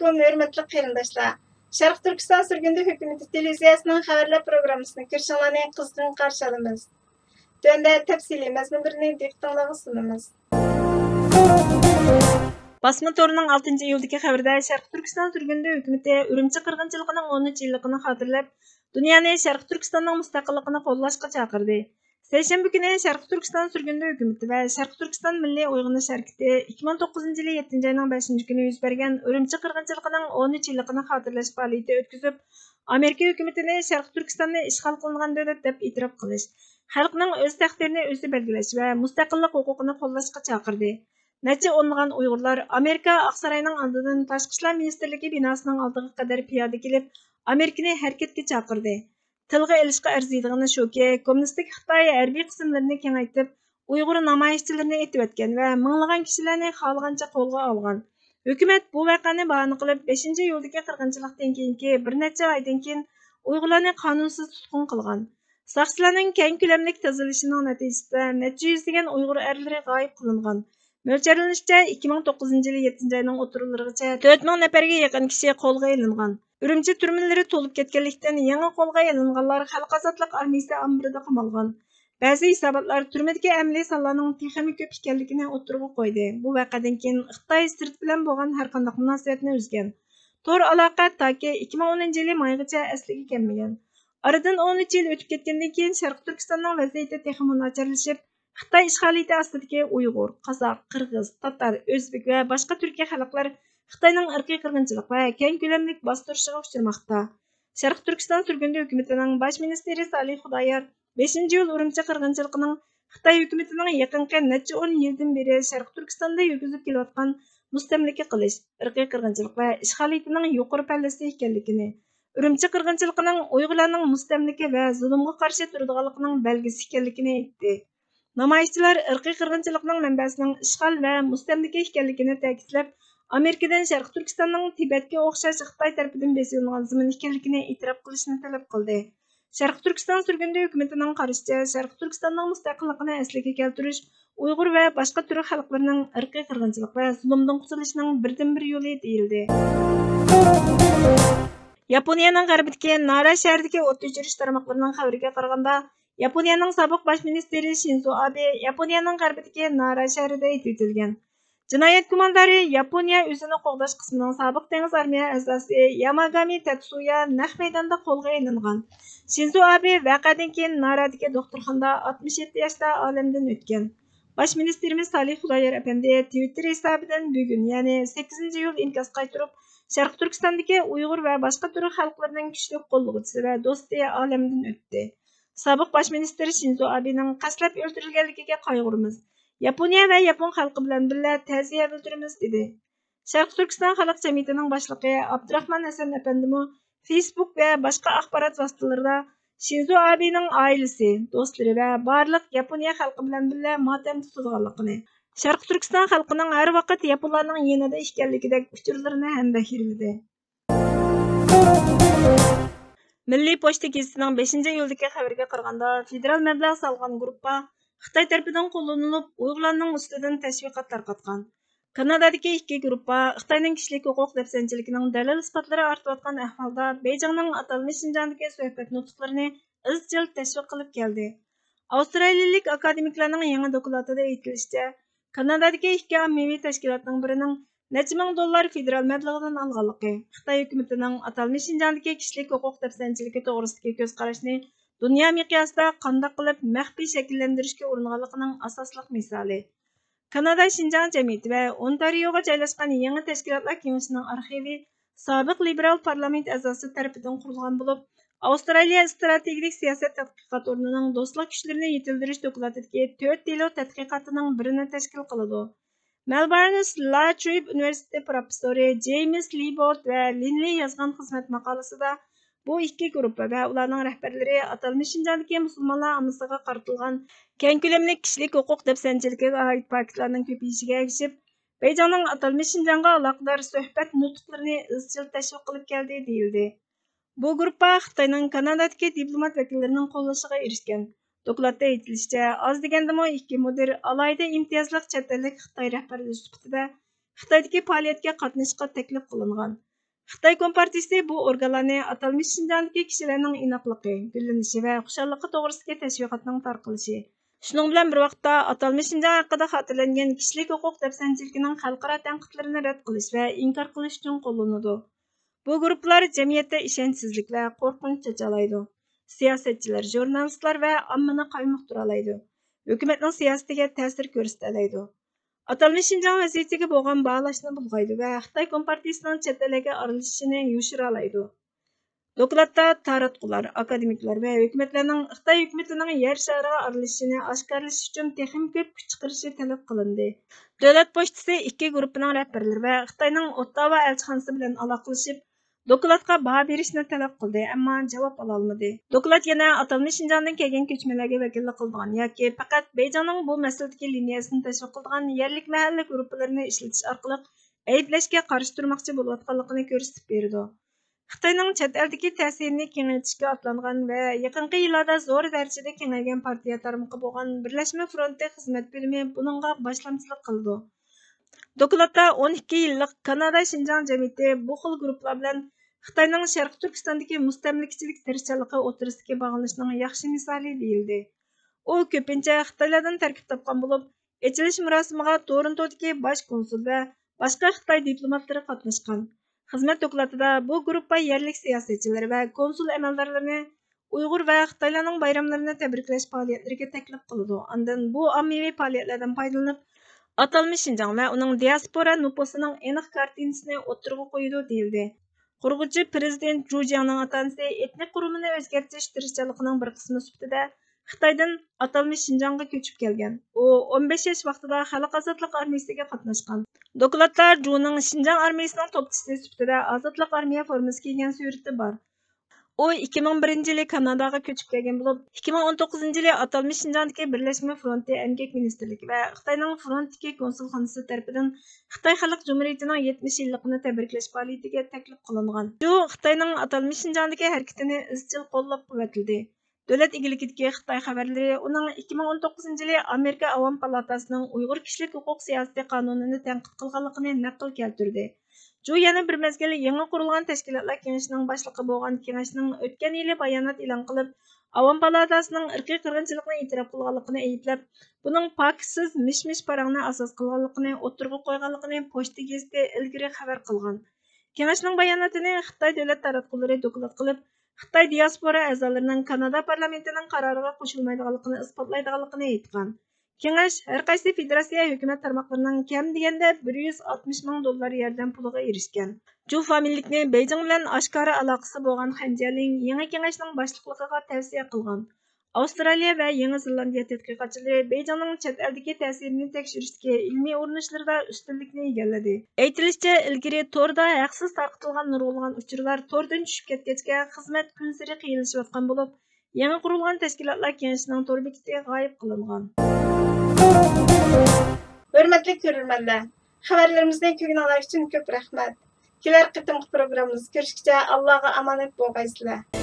Assalamualaikum hörmətli qarindaşlar. Şərq Türkistan sürgündü hökuməti televiziyasının xəbərlər proqramısını görüşənlərni qızğın qarşı alırıq. Döndə təfsili məzmunlarını diqqətinizə sunumuz. Basma toruning 6-iyuldagi xabarda Şərq Türkistan sürgündü hökuməti Ürümçi qırğınçılığının 10 yilligini xatırlab, dunyoni Şərq Türkistanning mustaqilligini qo'llashga chaqirdi. Seshanba kuni Şərq Türkistan sürgündü hökuməti və Şərq Türkistan Milliy Uyg'unish harakati 2009 yili 7 ayning 5 kuni yuz bergan Ürümçi qirg'inchiligining 10 yilligini xotirlash faoliyati o'tkazib, Amerika hukumatini Şərq Türkistonni ishg'ol qilingan davlat deb e'tirof qilish, xalqning o'z taqdirini o'zi belgilash va mustaqillik huquqini qo'llashga chaqirdi. Necha o'nlagan Uyg'urlar Amerika Oqsaroyning oldidan Tashqi ishlar ministrligi binosining oldiga qadar piyoda kelib, Amerikani harakatga chaqirdi. Tilga ilishga arziydigani shuki, kommunistik Xitoy harbiy qismlarini kengaytib, Uyg'ur namoyishchilarini etib o'tgan va minglagan kishilarni xohlagancha qo'lga olgan. Hukumat bu voqeani bahona qilib, 5-iyuldagi qirg'inchilikdan keyingi bir necha oydan keyin Uyg'urlarni qonunsiz tutqun qilgan. Saqchilarning keng ko'lamli tozalashining natijasida necha yuzlagan Uyg'ur erlari g'oyib qilingan. Mo'ljallanishcha 2009 yili 7 oyning o'tirlarigacha 4000 nafarga yaqin kishi qo'lga olingan. Ürümçi türmelari to'lib ketganlikdan yangi qo'lga olinganlar Xalq ozodlik armiyasi ambrida qamalgan. Ba'zi hisobotlar turmadagi amaliy sonlarning texnik ko'p ekanligini o'tirg'a qo'ydi. Bu voqeadan keyin Xitoy sirt bilan bo'lgan har qanday munosabatni uzgan. Tor aloqa toki 2010 yili maygacha asliga kelmagan. Aradan 13 yil o'tib ketgandan keyin Sharq Turkistonning vaziyati texnik nacharlashib, Xitoy ishg'oliyati ostidagi Uyg'ur, Qozoq, Qirg'iz, Tatar, O'zbek va boshqa Turkiya xalqlari Xitoyning irqiy qirg'inchilik va keng ko'lamli bostirishiga uchramoqda. Sharq Turkiston sürgündü hukumatining bosh ministri Salih Xudoyor 5-iyul Ürümçi qirg'inchiligining Xitoy hukumatining yaqinqi necha 10 yildan beri Sharq Turkistonda yurgizib kelayotgan mustamlaka qilish, irqiy qirg'inchilik va ishg'oliyatining yuqori pallasi ekanligini, Ürümçi qirg'inchiligining Uyg'urlarning mustamlaka va zulmga qarshi turadiganligining belgisi ekanligini aytdi. Namoyishchilar irqiy qirg'inchilikning manbasining ishg'ol va mustamlaka ekanligini ta'kidlab, Amerikadan Sharq Turkistonning Tibetga o'xshash Xitoy tarafidan besilgan zamin ekanligini e'tirof qilishni talab qildi. Sharq Turkiston sürgündü hukumatining qarashicha, Sharq Turkistonning mustaqilligini asliga keltirish Uyg'ur va boshqa turk xalqlarining irqiy qirg'inchilik va zulmdan qutulishining birdan-bir yo'li deyildi. Yaponiyaning g'arbidagi Nara shahridagi o't o'chirish tarmoqlarining xabariga qaraganda, Yaponiyaning sobiq bosh ministri Shinzo Abe Yaponiyaning g'arbidagi Nara shahrida etilgan. Jinoyat gumondori Yaponiya o'zini qo'g'dash qismining sobiq dengiz armiya a'zosi Yamagami Tatsuya naq maydonda qo'lga olingan. Shinzo Abe voqeadan keyin Naradagi doktorxonada 67 yoshda olamdan o'tgan. Bosh ministrimiz Salih Xudoyor apandi Twitter hisobidan bugun, ya'ni 8-iyul inkos qaytirib, Sharq Turkistondagi Uyg'ur va boshqa turk xalqlarining kuchli qo'llovchisi va do'sti olamdan o'tdi. Sobiq bosh ministr Shinzo Abening qaslab o'ldirilganligiga qayg'uramiz. Yaponiya va Yapon xalqi bilan birga ta'ziya bildiramiz dedi. Sharq Turkiston xalq jamiyatining boshlig'i Abdurahmon Hasan apandimi Facebook va boshqa axborot vositalarida Shinzo Abening oilasi, do'stlari va barliq Yaponiya xalqi bilan birga motam tutadiganligini, Sharq Turkiston xalqining har vaqt Yaponlarning yanida ekanligidek uchurlarini ham bahirladi. Milliy pochta gazetining 5-iyuldagi xabariga qaraganda, federal mablag' solgan guruhga Xitoy tarafidan qo'llanilib, Uyg'urlarning ustidan tashviqot tarqatgan. Kanadadagi ikki guruhga Xitoyning kishilik huquq dafsanchiligining dalil isbotlari ortayotgan ahvolda Beijingning atalmish Xinjiangdagi suhbat nutqlarini izchil tashviq qilib keldi. Avstraliyalik akademiklarning yangi dokladida aytilishicha, Kanadadagi ikki ommaviy tashkilotning birining necha ming dollar federal mablag'dan olganligi Xitoy hukumatining atalmish Xinjiangdagi kishilik huquq dafsanchiligi to'g'risidagi ko'z qarashni dunyo miqyosida qanday qilib maxfiy shakllantirishga uringanligining asosliq misoli. Kanada Xinjiang jamiyati va Ontarioga joylashgan yangi tashkilotlar kengashining arxivi sobiq liberal parlament a'zosi tomonidan qurilgan bo'lib, Avstraliya strategik siyosat tadqiqot o'rnining do'stlik kuchlarini yetildirish dokladidagi 4 delo tadqiqotining birini tashkil qiladi. Melbourne La Trobe universiteti professori James Liebert va Linley yozgan xizmat maqolasida bu ikki guruh va ularning rahbarlari atalmish Xinjiangdagi musulmonlar ommasiga qaratilgan keng ko'lamli kishilik huquq dafsanchiligiga oid faktlarning ko'payishiga ergishib, Beijingning atalmish Xinjiangga aloqador suhbat nutqlarini izchil tashviq qilib keldi deyildi. Bu guruhga Xitoyning Kanadadagi diplomat vakillarining qo'llashiga erishgan. Dokladda aytilishicha, oz degandimi ikki mudir alohida imtiyozli chet ellik Xitoy rahbarlari sifatida Xitoydagi faoliyatga qatnashishga taklif qilingan. Xitoy Kompartiyasi bu organlarni atalmış Şinjandagi kishilarning inoqligi, gullanishi va xushalliqi to'g'risidagi tashviqotning tarqalishi. Shuning bilan bir vaqtda atalmış Şinjan haqida xotirlangan kishilik huquq dafsanchiligining xalqaro tanqidlarini rad qilish va inkor qilish uchun qo'llanadi. Bu guruhlar jamiyatda ishonchsizlik va qo'rqinch chachalaydi. Siyosatchilar, jurnalistlar va ommani qaymoqtiralaydi. Hukumatning siyosatiga ta'sir ko'rsata Atalmış Şinjan vaziyetiga bo'lgan bağlashni bulg'aydi va Xitoy Kompartiyasining chet elga aralashishini yoshiralaydi. Dokladda taratqular, akademiklar va hukumatlarning Xitoy hukumatining yer shariga aralashishini oshkorlash uchun texnik ko'p kuch chiqarishi talab qilindi. Davlat pochtasi ikki guruhining rahbarlari va Xitoyning Ottawa elchixonasi bilan aloqalashib, dokladga baho berishni talab qildi, ammo javob ola olmadi. Doklad yana atalmış Şinjandan kelgan ko'chmalarga vakillik qildigan yoki faqat Beyjingning bu masaladagi liniyasini tashviq qiladigan yerlik mahalla guruhlarini ishlatish orqali ayblashga qarshi turmoqchi bo'layotganligini ko'rsatib berdi. Xitoyning chet eldagi ta'sirini kengaytirishga otlangan va yaqinqi yillarda zo'r darajada kengaygan partiya tarmoqi bo'lgan Birlashma fronti xizmat bo'limi buningga boshlamchilik qildi. Dokladda 12 yillik Kanada Şinjan jamiyati bu xil guruhlar bilan Xitoyning Sharq Turkistondagi mustamlikachilik tirishchanligi o'tirishiga bog'lanishning yaxshi misoli deyildi. U ko'pincha Xitoylardan tarkib topgan bo'lib, ochilish murosimiga Torontodagi bosh konsul va boshqa Xitoy diplomatlari qatnashgan. Xizmat dokladida bu guruhga yerlik siyosatchilar va konsul amaldorlarini Uyg'ur va Xitoylarning bayramlarini tabriklash faoliyatlariga taklif qiladi. Undan bu ommaviy faoliyatlardan foydalanib, atalmış Şinjan va uning diaspora nupusining aniq kartinasini o'ttirg'a qo'ydi deyildi. Qurg'uvchi prezident Ju Jiangning atanisi etnik qurimini o'zgartirish tirishchaligining bir qismi sifatida Xitoydan atalmış Şinjanga ko'chib kelgan. U 15 yosh vaqtida Xalq ozodlik armiyasiga qatnashgan. Dokladda Juning Şinjan armiyasining topchisi sifatida ozodlik armiya formasi kiygan surati bor. U 2001-yili Kanadaga ko'chib kelgan bo'lib, 2019-yili atalmış Şinjandagi Birlashma fronti emgak ministerligi va Xitoyning frontdagi konsulxonasi tarafidan Xitoy Xalq Jumhuriyatining 70 yilligini tabriklash faoliyatiga taklif qilingan. Shu Xitoyning atalmış Şinjandagi harakatini izchil qo'llab-quvvatladi. Davlat egiligidagi Xitoy xabarlari uning 2019-yili Amerika Avom palatasining Uyg'ur kishilik huquq siyosati qonunini tanqid qilganligini naql keltirdi. Ju yana bir mezgil yangi qurilgan tashkilotlar kengashining boshlig'i bo'lgan kengashning o'tgan yili bayonot e'lon qilib, Avom palatasining irqiy qirg'inchilikni e'tirof qilganligini ayblab, buning paksiz mish-mish parangni asos qilganligini o'ttirg'a qo'yganligini Pochta gazeti ilgari xabar qilgan. Kengashning bayonotini Xitoy davlat taratqullari doklad qilib, Xitoy diaspora a'zolarining Kanada parlamentining qaroriga qo'shilmaydiganligini isbotlaydiganligini aytgan. Kengash har qaysi federatsiya hukumat tarmoqlarining kam deganda $160,000 yordam puliga erishgan. Ju familikni Beyjing bilan oshkora aloqasi bo'lgan Xanjialing yangi kengashning boshliqligiga tavsiya qilgan. Avstraliya va Yangi Zelandiya tadqiqotchilari Beyjingning chet eldagi ta'sirini tekshirishdagi ilmiy urinishlarda ustunlikni egalladi. Aytilishicha, ilgari torda haqsiz tarqatilgan nurg'ulg'an uchurlar tordan tushib ketgachga xizmat kun sari qiyinlashayotgan bo'lib, yangi qurilgan tashkilotlar kengashining tor bekiti g'oyib qilingan. Hurmatli ko'ruvchilar, xabarlarimizni ko'rganlar uchun ko'p rahmat. Kelar qitimli programmamiz ko'rishguncha Allohga omonat bo'lgaysizlar.